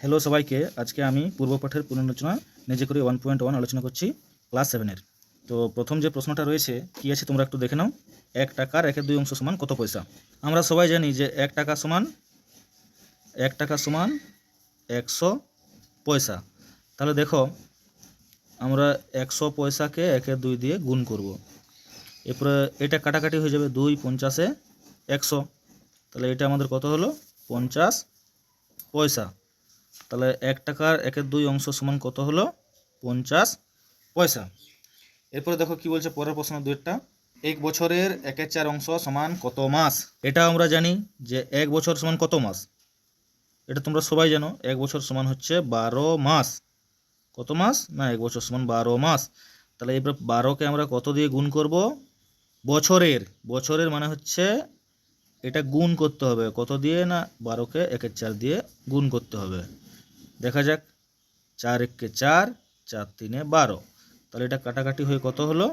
Hello সবাইকে, আজকে আমি পূর্বপাঠের পুনরালোচনা নিজে করে 1.1 আলোচনা করছি ক্লাস 7-এর। তো প্রথম যে প্রশ্নটা রয়েছে কি আছে তোমরা একটু দেখে নাও। 1 টাকার 1/2 অংশ সমান কত পয়সা? আমরা সবাই জানি যে 1 টাকা সমান 100 পয়সা। তাহলে দেখো আমরা 100 পয়সাকে 1/2 দিয়ে গুণ করব। এরপরে এটা কাটাকাটি হয়ে যাবে, 2 50-এ 100, তাহলে এটা আমাদের কত হলো? 50 পয়সা। তাহলে 1 টাকার 1/2 অংশ সমান কত হলো? 50 পয়সা। এরপরে দেখো কি বলছে পরের প্রশ্ন 2টা। 1 বছরের 1/4 অংশ সমান কত মাস? এটা আমরা জানি যে 1 বছর সমান কত মাস, এটা তোমরা সবাই জানো। 1 বছর সমান হচ্ছে 12 মাস। কত মাস না? 1 বছর সমান 12 মাস। তাহলে এবার 12কে আমরা কত দিয়ে গুণ করব? বছরের মানে হচ্ছে এটা গুণ করতে হবে কত দিয়ে? না 12কে 1/4 দিয়ে গুণ করতে হবে। দেখা যাক, 4 1 4, 4 3 12, তাহলে এটা কাটাকাটি হয়ে কত হলো?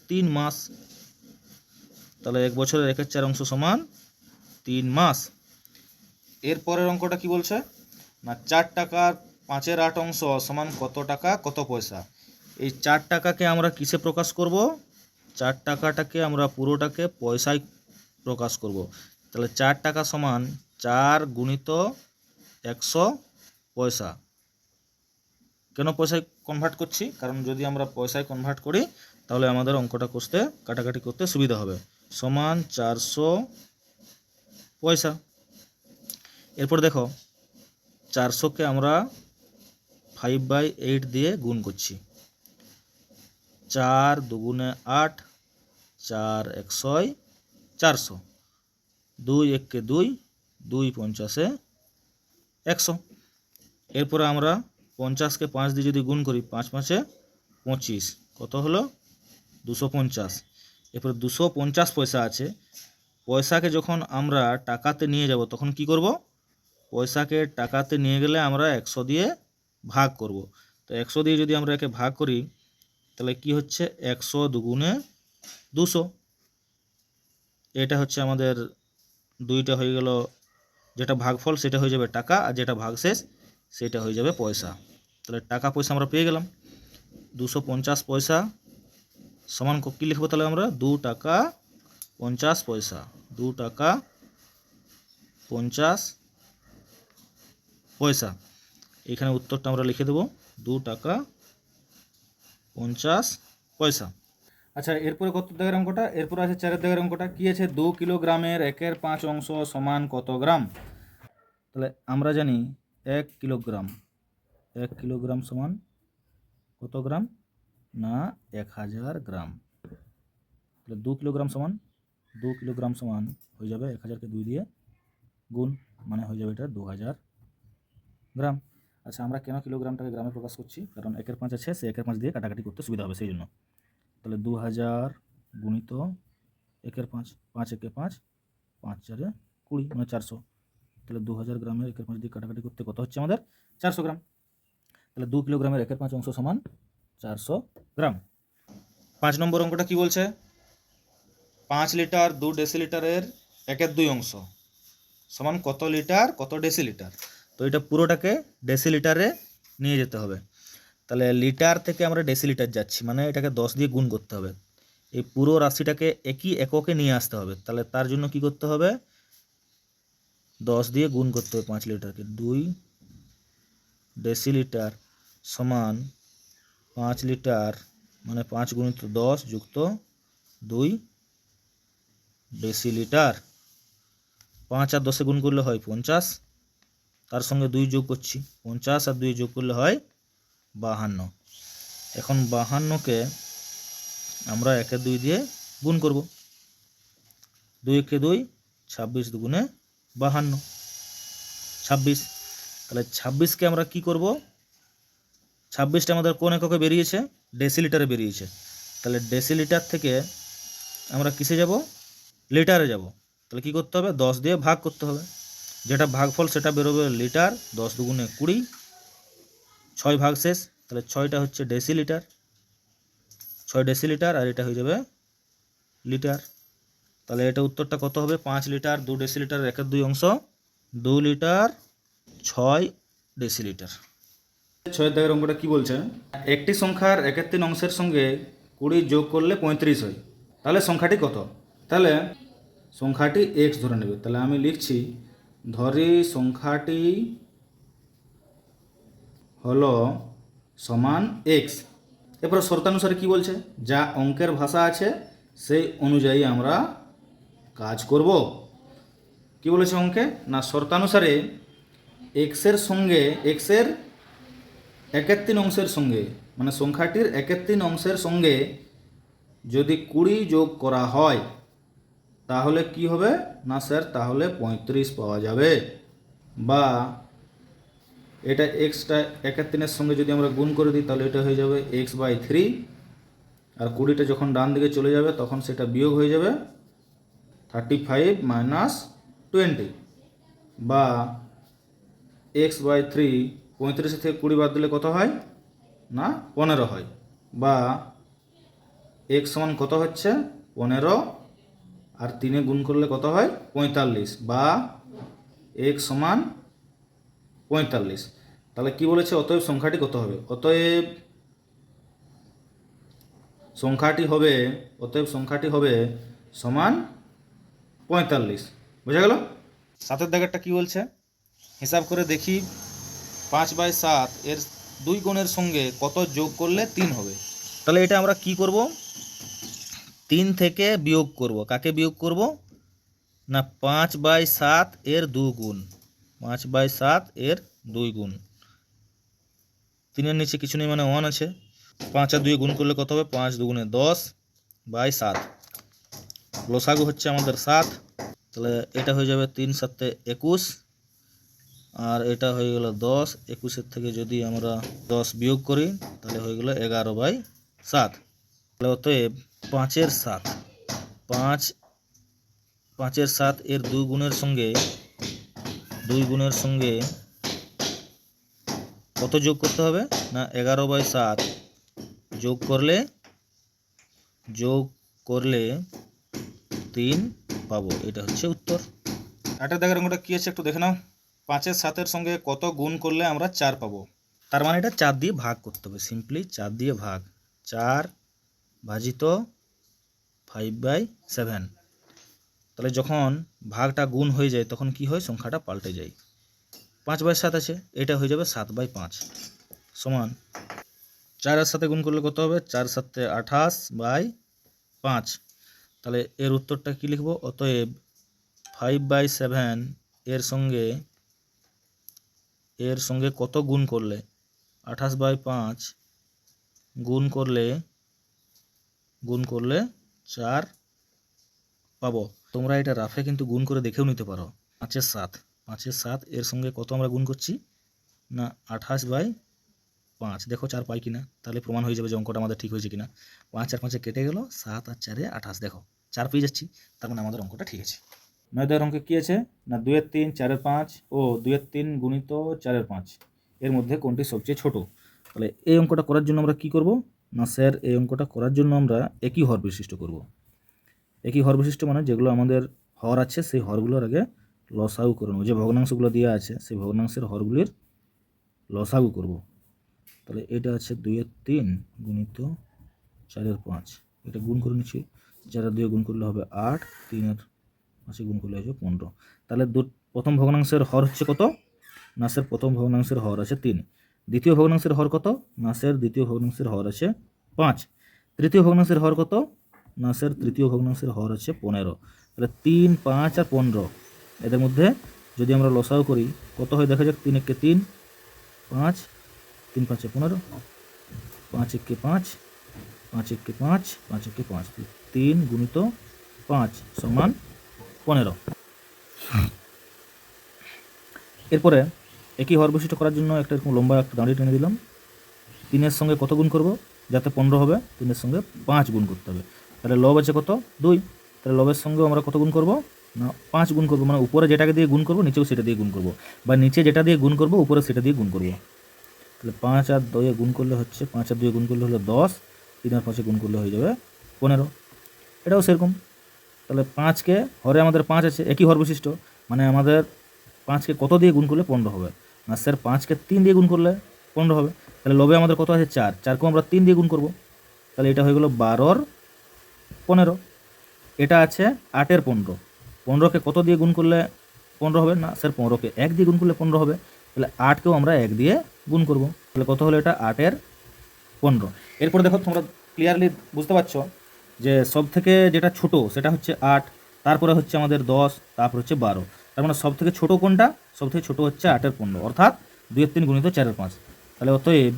3 মাস। তাহলে 1 বছরের 1/4 অংশ সমান 3 মাস। এর পরের অঙ্কটা কি বলছে না 4 টাকার 5/8 অংশ সমান কত টাকা কত পয়সা? এই 4 টাকাকে আমরা কিসে প্রকাশ করব? 4 টাকাটাকে আমরা পুরোটাকে পয়সায় প্রকাশ করব। তাহলে 4 টাকা সমান 4 গুণিত 100 পয়সা। কেন পয়সায় কনভার্ট করছি? কারণ যদি আমরা পয়সায় কনভার্ট করি তাহলে আমাদের অঙ্কটা কষতে কাটাকাটি করতে সুবিধা হবে। সমান 400 পয়সা। এরপর দেখো 400কে আমরা 5/8 দিয়ে গুণ করছি। 4 2 8, 4 100 400, 2 1 2, 2 50-এ 100। এরপরে আমরা 50কে 5 দিয়ে যদি গুণ করি, 5 5-এ 25, কত হলো? 250। এরপরে 250 পয়সা আছে। পয়সাকে যখন আমরা টাকাতে নিয়ে যাব তখন কি করব? পয়সাকে টাকাতে নিয়ে গেলে আমরা 100 দিয়ে ভাগ করব। তো 100 দিয়ে যদি আমরা একে ভাগ করি তাহলে কি হচ্ছে? 100 2 200। এটা হচ্ছে আমাদের দুইটা হয়ে গেল, যেটা ভাগফল সেটা হয়ে যাবে টাকা, আর যেটা ভাগশেষ সেটা হয়ে যাবে পয়সা। তাহলে টাকা পয়সা আমরা পেয়ে গেলাম। 250 পয়সা সমান কী লিখবো তাহলে আমরা? 2 টাকা 50 পয়সা। 2 টাকা 50 পয়সা। এখানে উত্তরটা আমরা লিখে দেব 2 টাকা 50 পয়সা। আচ্ছা, এরপরে কত দাগের অঙ্কটা? এরপরে আছে 4 দাগের অঙ্কটা। কি আছে? 2 কিলোগ্রামের 1/5 অংশ সমান কত গ্রাম? তাহলে আমরা জানি 1 কিলোগ্রাম সমান কত গ্রাম? না 1000 গ্রাম। তাহলে 2 কিলোগ্রাম সমান হয়ে যাবে 1000কে 2 দিয়ে গুণ, মানে হয়ে যাবে এটা 2000 গ্রাম। আচ্ছা, আমরা কেন কিলোগ্রামটাকে গ্রামে প্রকাশ করছি? কারণ 1/5 আছে, সে 1/5 দিয়ে কাটাকাটি করতে সুবিধা হবে সেই জন্য। তাহলে 2000 গুণিত 1/5, 5 1 5, 5 4 20, মানে 400। তাহলে 2000 গ্রামের 1/5 দিয়ে কাটাকাটি করতে কত হচ্ছে আমাদের? 400 গ্রাম। তাহলে 2 কিলোগ্রামের 1/5 অংশ সমান 400 গ্রাম। 5 নম্বর অঙ্কটা কি বলছে? 5 লিটার 2 ডেসিলিটারের 1/2 অংশ সমান কত লিটার কত ডেসিলিটার? তো এটা পুরোটাকে ডেসিলিটারে নিয়ে যেতে হবে। তাহলে লিটার থেকে আমরা ডেসিলিটার যাচ্ছি, মানে এটাকে 10 দিয়ে গুণ করতে হবে। এই পুরো রাশিটাকে একই এককে নিয়ে আসতে হবে। তাহলে তার জন্য কি করতে হবে? 10 দিয়ে গুণ করতে হবে 5 লিটারকে। 2 ডেসিলিটার সমান 5 লিটার, মানে 5 গুণিত 10 যুক্ত 2 ডেসিলিটার। 5 আর 10-এ গুণ করলে হয় 50, তার সঙ্গে 2 যোগ করছি। 50 আর 2 যোগ করলে হয় 52। এখন 52কে আমরা 1/2 দিয়ে গুণ করব। 2 1 2, 26 2 52, 26। তাহলে 26কে আমরা কি করব? 26টা আমাদের কোন এককে বেরিয়েছে? ডেসিলিটারে বেরিয়েছে। তাহলে ডেসিলিটার থেকে আমরা কিসে যাব? লিটারে যাব। তাহলে কি করতে হবে? 10 দিয়ে ভাগ করতে হবে। যেটা ভাগফল সেটা বেরোবে লিটার। 10 2 20, 6 ভাগ শেষ। তাহলে 6টা হচ্ছে ডেসিলিটার, 6 ডেসিলিটার, আর এটা হয়ে যাবে লিটার। তাহলে এটা উত্তরটা কত হবে? 5 লিটার 2 ডেসিলিটার 1/2 অংশ 2 লিটার 6 ডেসিলিটার। 6 দাগের অঙ্কটা কি বলছে, একটি সংখ্যার 1/3 অংশের সঙ্গে 20 যোগ করলে 35 হয়, তাহলে সংখ্যাটি কত? তাহলে সংখ্যাটি x ধরে নেবে। তাহলে আমি লিখছি, ধরি সংখ্যাটি হলো সমান x। এরপরে শর্তানুসারে কি বলছে, যা অঙ্কের ভাষা আছে সেই অনুযায়ী আমরা কাজ করব। কি বলেছে অঙ্কে, না শর্তানুসারে এক্সের সঙ্গে এক্সের 1/3 অংশের সঙ্গে, মানে সংখ্যাটির 1/3 অংশের সঙ্গে যদি 20 যোগ করা হয় তাহলে কি হবে, না স্যার তাহলে 35 পাওয়া যাবে। বা এটা এক্সটা 1/3 সঙ্গে যদি আমরা গুণ করে দিই তাহলে এটা হয়ে যাবে x/3, আর 20টা যখন ডান দিকে চলে যাবে তখন সেটা বিয়োগ হয়ে যাবে 35 - 20, বা x/3, 35 থেকে 20 বাদ দিলে কত হয়, না 15 হয়। বা x সমান কত হচ্ছে 15, আর 3 গুণ করলে কত হয় 45, বা x সমান 45। তাহলে কি বলেছে, অতএব সংখ্যাটি কত হবে, অতএব সংখ্যাটি হবে সমান 45। বোঝা গেল? 7 দাগেরটা কি বলছে, হিসাব করে দেখি 5/7 এর 2 গুণের সঙ্গে কত যোগ করলে 3 হবে। তাহলে এটা আমরা কি করব, 3 থেকে বিয়োগ করব। কাকে বিয়োগ করব, না 5/7 এর 2 গুণ, 5/7 এর 2 গুণ। 3-এর নিচে কিছু নেই মানে 1 আছে। 5 আর 2 গুণ করলে কত হবে, 5 2 10/7। লসাগু হচ্ছে আমাদের 7। তাহলে এটা হয়ে যাবে 3 7 21, আর এটা হয়ে গেল 10। 21-এর থেকে যদি আমরা 10 বিয়োগ করি তাহলে হয়ে গেল 11/7। তাহলে অতএব 5-এর 7, 5-5-এর 7 এর 2 গুণের সঙ্গে কত যোগ করতে হবে, না 11/7 যোগ করলে 3 পাবো। এটা হচ্ছে উত্তর। 8 দাগের অঙ্কটা কি আছে একটু দেখে নাও। 5-এর 7-এর সঙ্গে কত গুণ করলে আমরা 4 পাবো। তার মানে এটা 4 দিয়ে ভাগ করতে হবে, সিম্পলি 4 দিয়ে ভাগ, 4 ভাজিত 5/7। তাহলে যখন ভাগটা গুণ হয়ে যায় তখন কি হয়, সংখ্যাটা পাল্টে যায়। 5/7 আছে, এটা হয়ে যাবে 7/5 সমান 4-এর সাথে গুণ করলে কত হবে, 4 7 28/5। তাহলে এর উত্তরটা কি লিখব, অতএব 5/7 এর সঙ্গে কত গুণ করলে, 28/5 গুণ করলে 4 পাবো। তোমরা এটা রাফে কিন্তু গুণ করে দেখেও নিতে পারো। 5-এর 7 এর সঙ্গে কত আমরা গুণ করছি, না 28/5। দেখো 4 পাই কিনা, তাহলে প্রমাণ হয়ে যাবে যে অঙ্কটা আমাদের ঠিক হয়েছে কিনা। 5 আর 5 কেটে গেল, 7 আর 4 28, দেখো 4 পেয়ে যাচ্ছি, তার মানে আমাদের অঙ্কটা ঠিক আছে। 9 দাগের অঙ্কে কী আছে, না 2-এর 3 4-এর 5 ও 2-এর 3 গুণিত 4-এর 5 এর মধ্যে কোনটি সবচেয়ে ছোট। তাহলে এই অঙ্কটা করার জন্য আমরা কি করব, না স্যার এই অঙ্কটা করার জন্য আমরা একই হর বিশিষ্ট করব। একই হর বিশিষ্ট মানে যেগুলো আমাদের হর আছে সেই হরগুলোর আগে লসাগু করে নেব। যে ভগ্নাংশগুলো দেওয়া আছে সেই ভগ্নাংশের হরগুলির লসাগু করব। তাহলে এটা আছে 2-এর 3 গুণিত 4-এর 5, এটা গুণ করে নিচ্ছি। 4 দিয়ে গুণ করলে হবে 8, 3-এর 5 গুণ করলে হবে 15। তাহলে প্রথম ভগ্নাংশের হর হচ্ছে কত, না স্যার প্রথম ভগ্নাংশের হর আছে 3। দ্বিতীয় ভগ্নাংশের হর কত, না স্যার দ্বিতীয় ভগ্নাংশের হর আছে 5। তৃতীয় ভগ্নাংশের হর কত, না স্যার তৃতীয় ভগ্নাংশের হর আছে 15। তাহলে 3 5 আর 15 এদের মধ্যে যদি আমরা লসাগু করি কত হয় দেখা যাক। 3 1 3, 5, 3 5 15, 5 1 5, 5 1 5, 5 1 5, 3 গুণিত 5 সমান 15। এরপরে একই হর বৈশিষ্ট্য করার জন্য একটা এরকম লম্বা একটা দাঁড়িয়ে টেনে দিলাম। 3-এর সঙ্গে কত গুণ করব যাতে 15 হবে, 3-এর সঙ্গে 5 গুণ করতে হবে। তাহলে লব আছে কত 2, তাহলে লবের সঙ্গেও আমরা কত গুণ করব, না 5 গুণ করব। মানে উপরে যেটাকে দিয়ে গুণ করব নিচেও সেটা দিয়ে গুণ করব, বা নিচে যেটা দিয়ে গুণ করব উপরে সেটা দিয়ে গুণ করব। তাহলে 5 আর 2 গুণ করলে হচ্ছে 5 আর 2 গুণ করলে হলো 10, 3 আর 5 গুণ করলে হয়ে যাবে 15। এটাও সেরকম। তাহলে 5কে হরে আমাদের 5 আছে, একই হর বৈশিষ্ট্য, মানে আমাদের 5কে কত দিয়ে গুণ করলে 15 হবে, না 5 5কে 3 দিয়ে গুণ করলে 15 হবে। তাহলে লবে আমাদের কত আছে 4, 4কেও আমরা 3 দিয়ে গুণ করব, তাহলে এটা হয়ে গেল 12 15। এটা আছে 8 15, 15কে কত দিয়ে গুণ করলে 15 হবে? না স্যার 15কে 1 দিয়ে গুণ করলে 15 হবে, তাহলে 8কেও আমরা 1 দিয়ে গুণ করব, তাহলে কত হলো এটা 8 15। এরপর দেখো তোমরা ক্লিয়ারলি বুঝতে পারছো যে সব থেকে যেটা ছোট সেটা হচ্ছে 8, তারপরে হচ্ছে আমাদের 10, তারপর হচ্ছে 12। তার মানে সব থেকে ছোট কোনটা? সব থেকে ছোট হচ্ছে 8 15, অর্থাৎ 2 3 গুণিত 4 5। তাহলে অতএব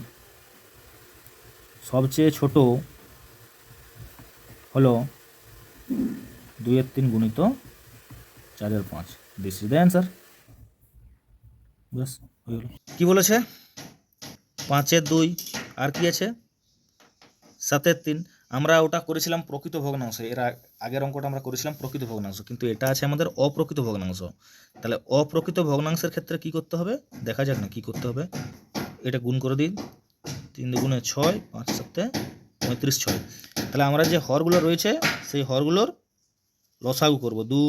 সবচেয়ে ছোট হলো 2 3 গুণিত 4 5। This is the answer. ব্যাস হয়ে গেল। কী বলেছে? 5 2, আর কি আছে 7 3। আমরা ওটা করেছিলাম প্রকৃত ভগ্নাংশ, এর আগের অঙ্কটা আমরা করেছিলাম প্রকৃত ভগ্নাংশ, কিন্তু এটা আছে আমাদের অপ্রকৃত ভগ্নাংশ। তাহলে অপ্রকৃত ভগ্নাংশের ক্ষেত্রে কি করতে হবে দেখা যাক না কি করতে হবে। এটা গুণ করে দিই, 3 দুগুণে 6, 5 7 35 6। তাহলে আমরা যে হরগুলো রয়েছে সেই হরগুলোর লসাগু করব, 2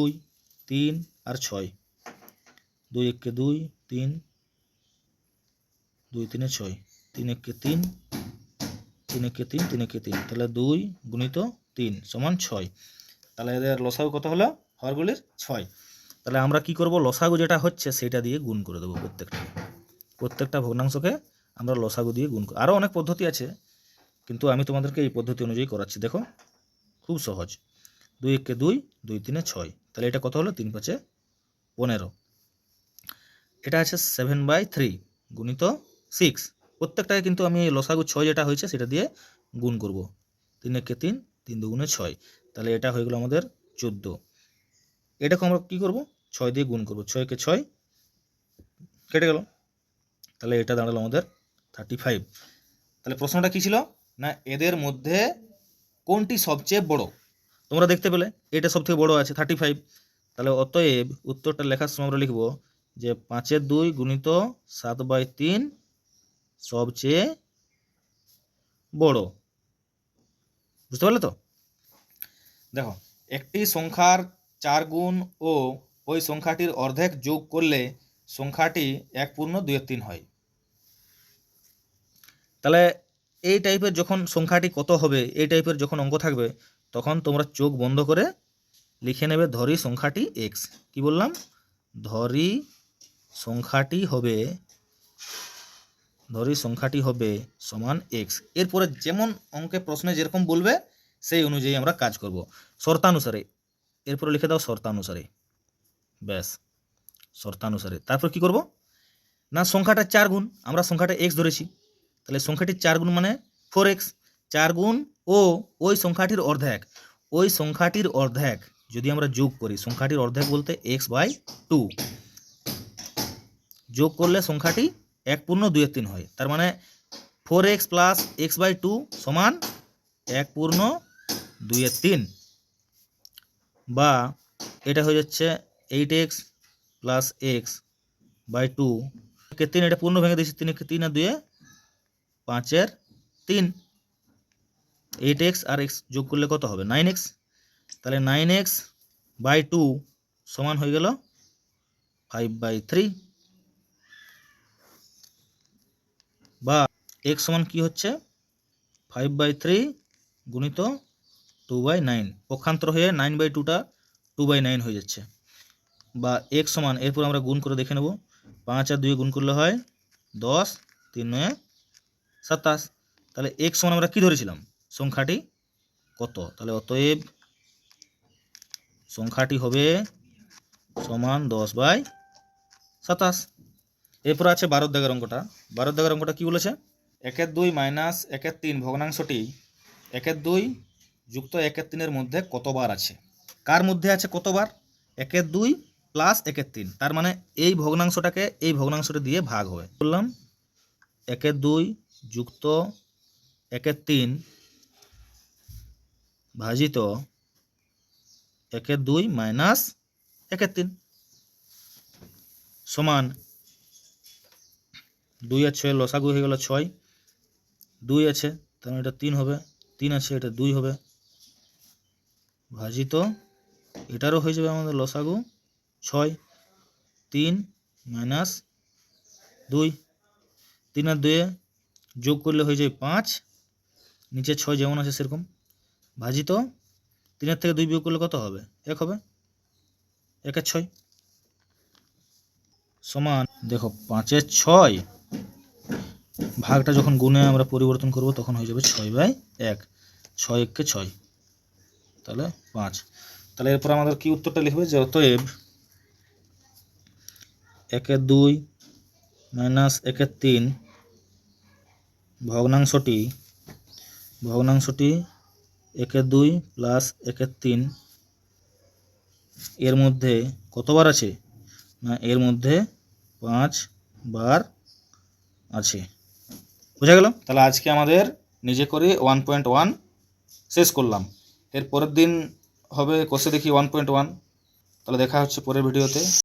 3 আর 6। 2 1 কে 2 3, 2 3 6, 3 1 কে 3, 3 1 কে 3, 3 1 কে 3, তাহলে 2 গুণিত 3 সমান 6। তাহলে এদের লসাগু কত হলো হরগুলির 6। তাহলে আমরা কি করব, লসাগু যেটা হচ্ছে সেটা দিয়ে গুণ করে দেবো। প্রত্যেকটা ভগ্নাংশকে আমরা লসাগু দিয়ে গুণ করব। আরও অনেক পদ্ধতি আছে, কিন্তু আমি তোমাদেরকে এই পদ্ধতি অনুযায়ী করাচ্ছি। দেখো খুব সহজ, 2 1 কে 2, 2 3 6, তাহলে এটা কত হলো 3 5 15। এটা আছে 7/3 গুণিত 6। প্রত্যেকটাকে কিন্তু আমি এই লসাগু 6 যেটা হয়েছে সেটা দিয়ে গুণ করব। 3 1 কে 3, 3 দুগুণে 6, তাহলে এটা হয়ে গেল আমাদের 14। এটাকে আমরা কী করব, 6 দিয়ে গুণ করব, 6 কে 6 কেটে গেল, তাহলে এটা দাঁড়ালো আমাদের 35। তাহলে প্রশ্নটা কী ছিল না, এদের মধ্যে কোনটি সবচেয়ে বড়? তোমরা দেখতে পেলে এটা সব থেকে বড় আছে 35। তাহলে অতএব উত্তরটা লেখার সময় আমরা লিখব যে 5 2 গুণিত 7/3 সবচেয়ে বড়। বুঝতে পারলে তো? দেখো, একটি সংখ্যার 4 গুণ ও ওই সংখ্যাটির অর্ধেক যোগ করলে সংখ্যাটি 1/2 হয়। তাহলে এই টাইপের যখন সংখ্যাটি কত হবে, এই টাইপের যখন অঙ্ক থাকবে, তখন তোমরা চোখ বন্ধ করে লিখে নেবে ধরি সংখ্যাটি এক্স। কি বললাম? ধরি সংখ্যাটি হবে সমান এক্স। এরপরে যেমন অঙ্কে প্রশ্নে যেরকম বলবে সেই অনুযায়ী আমরা কাজ করব শর্তানুসারে। এরপরে লিখে দাও শর্তানুসারে, ব্যাস শর্তানুসারে। তারপর কি করব না, সংখ্যাটা 4 গুণ, আমরা সংখ্যাটা এক্স ধরেছি, তাহলে সংখ্যাটি 4 গুণ মানে 4x। 4 গুণ ও ওই সংখ্যাটির অর্ধেক, ওই সংখ্যাটির অর্ধেক যদি আমরা যোগ করি, সংখ্যাটির অর্ধেক বলতে x/2 যোগ করলে সংখ্যাটি 1/2 হয়। তার মানে 4x প্লাস x/2 সমান 1/2, বা এটা হয়ে যাচ্ছে 8x প্লাস x/2 কে 3, এটা পূর্ণ ভেঙে দিয়েছি, 3 3 আর 2 5/3। 8x আর x যোগ করলে কত হবে 9x। তাহলে 9x/2 সমান হয়ে গেল 5/3, বা x সমান কি হচ্ছে 5/3 গুণিত 2/9, পক্ষান্তর হয়ে 9/2টা 2/9 হয়ে যাচ্ছে। বা x সমান, এরপর আমরা গুণ করে দেখে নেব, 5 আর 2 গুণ করলে হয় 10, 3 9 27। তাহলে x সমান আমরা কি ধরেছিলাম, সংখ্যাটি কত? তাহলে অতএব সংখ্যাটি হবে সমান 10/27। এরপর আছে 12 দাগের অঙ্কটা। 12 দাগের অঙ্কটা কি বলেছে, 1/2 মাইনাস 1/3 ভগ্নাংশটি 1/2 যুক্ত 1/3 মধ্যে কতবার আছে? কার মধ্যে আছে কতবার? 1/2 প্লাস 1/3, তার মানে এই ভগ্নাংশটাকে এই ভগ্নাংশটা দিয়ে ভাগ হবে। বললাম 1/2 যুক্ত 1/3 ভাজিত 1/2 মাইনাস 1/3 সমান 2 আর 6 লসাগু হয়ে গেল 6। 2 আছে তাহলে এটা 3 হবে, 3 আছে এটা 2 হবে, ভাজিত এটারও হয়ে যাবে আমাদের লসাগু 6। 3 মাইনাস 2 3 আর 2 যোগ করলে হয়ে যায় 5, নিচে 6 যেমন আছে সেরকম, ভাজিত 3 এর থেকে 2 বিয়োগ করলে কত হবে? 1 হবে, 1 এর 6 সমান, দেখো 5 এর 6 ভাগটা যখন গুণে আমরা পরিবর্তন করব তখন হয়ে যাবে 6/1, 6 1 কে 6, তাহলে 5। তাহলে এরপর আমাদের কি উত্তরটা লিখবে যে অতএব 1 এর 2 মাইনাস 1 এর 3 ভগ্নাংশটি 1 এর 2 প্লাস 1 এর 3 এর মধ্যে কতবার আছে? না এর মধ্যে 5 বার আছে। বোঝা গেল? তাহলে আজকে আমাদের নিজে করে 1.1 শেষ করলাম। এর পরের দিন হবে কষে দেখি 1.1। তাহলে দেখা হচ্ছে পরের ভিডিওতে।